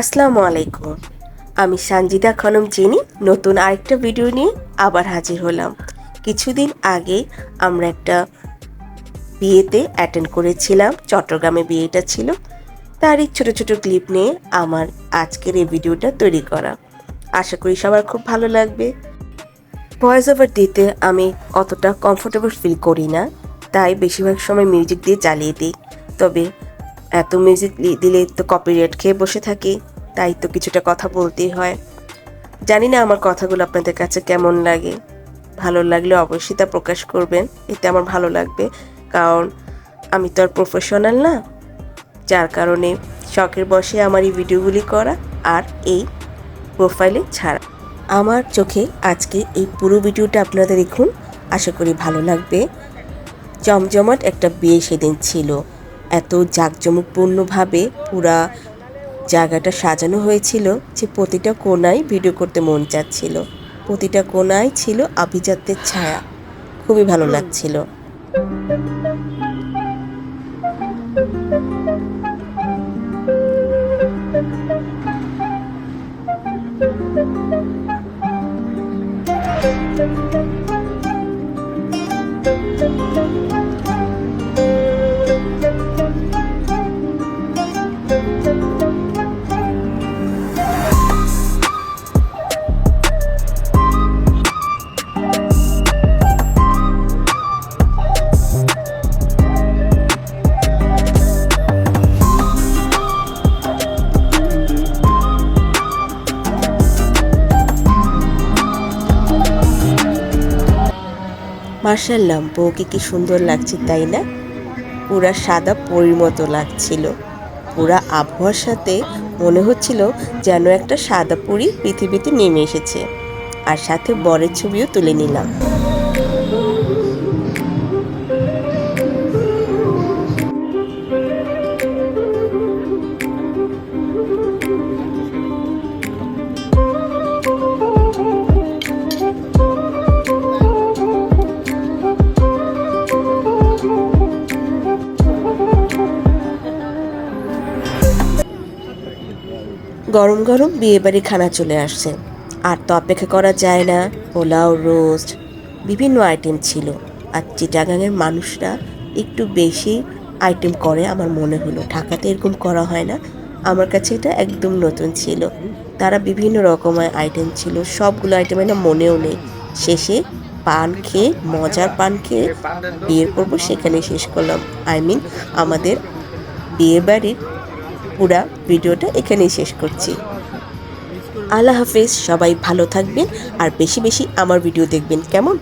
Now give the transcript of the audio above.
আসসালামু আলাইকুম। আমি সানজিদা খানম চিনি নতুন আরেকটা ভিডিও নিয়ে আবার হাজির হলাম। কিছুদিন আগে আমরা একটা বিয়েতে অ্যাটেন্ড করেছিলাম। চট্টগ্রামে বিয়েটা ছিল। তারই ছোট ছোট ক্লিপ নিয়ে আমার আজকের এই ভিডিওটা তৈরি করা। আশা করি সবার খুব ভালো লাগবে। ভয়েস ওভার দিতে আমি অতটা কমফোর্টেবল ফিল করি না, তাই বেশিরভাগ সময় মিউজিক দিয়ে চালিয়ে দিই। তবে এত মিউজিক দিলে তো কপিরাইট খেয়ে বসে থাকি, তাই তো কিছুটা কথা বলতেই হয়। জানি না আমার কথাগুলো আপনাদের কাছে কেমন লাগে। ভালো লাগলে অবশ্যই তা প্রকাশ করবেন, এতে আমার ভালো লাগবে। কারণ আমি তো আর প্রফেশনাল না, যার কারণে শখের বশে আমার এই ভিডিওগুলি করা আর এই প্রোফাইলে ছাড়া। আমার চোখে আজকে এই পুরো ভিডিওটা আপনারা দেখুন, আশা করি ভালো লাগবে। জমজমাট একটা বিয়ে সেদিন ছিল। এত জাঁকজমকপূর্ণভাবে পুরা জায়গাটা সাজানো হয়েছিল যে প্রতিটা কোণায় ভিডিও করতে মন চাচ্ছিল। প্রতিটা কোণায় ছিল আভিজাত্যের ছায়া। খুবই ভালো লাগছিল। মার্শাল্লাহ, বউকে কি সুন্দর লাগছে তাই না? পুরা সাদা পরীর মতো লাগছিল। পুরা আবহাওয়ার সাথে মনে হচ্ছিল যেন একটা সাদা পরী পৃথিবীতে নেমে এসেছে। আর সাথে বরের ছবিও তুলে নিলাম। গরম গরম বিয়েবাড়ি খানা চলে আসছে, আর তো অপেক্ষা করা যায় না। পোলাও, রোস্ট, বিভিন্ন আইটেম ছিল। আর চিটাগাংয়ের মানুষরা একটু বেশি আইটেম করে আমার মনে হলো। ঢাকাতে এরকম করা হয় না। আমার কাছে এটা একদম নতুন ছিল। তারা বিভিন্ন রকমের আইটেম ছিল, সবগুলো আইটেম না মনেও নেই। শেষে পান খেয়ে, মজার পান খেয়ে বিয়ের পর্ব সেখানে শেষ করলাম। আমাদের বিয়েবাড়ির পুরা ভিডিওটা এখানেই শেষ করছি। আল্লাহ হাফেজ, সবাই ভালো থাকবেন আর বেশি বেশি আমার ভিডিও দেখবেন, কেমন?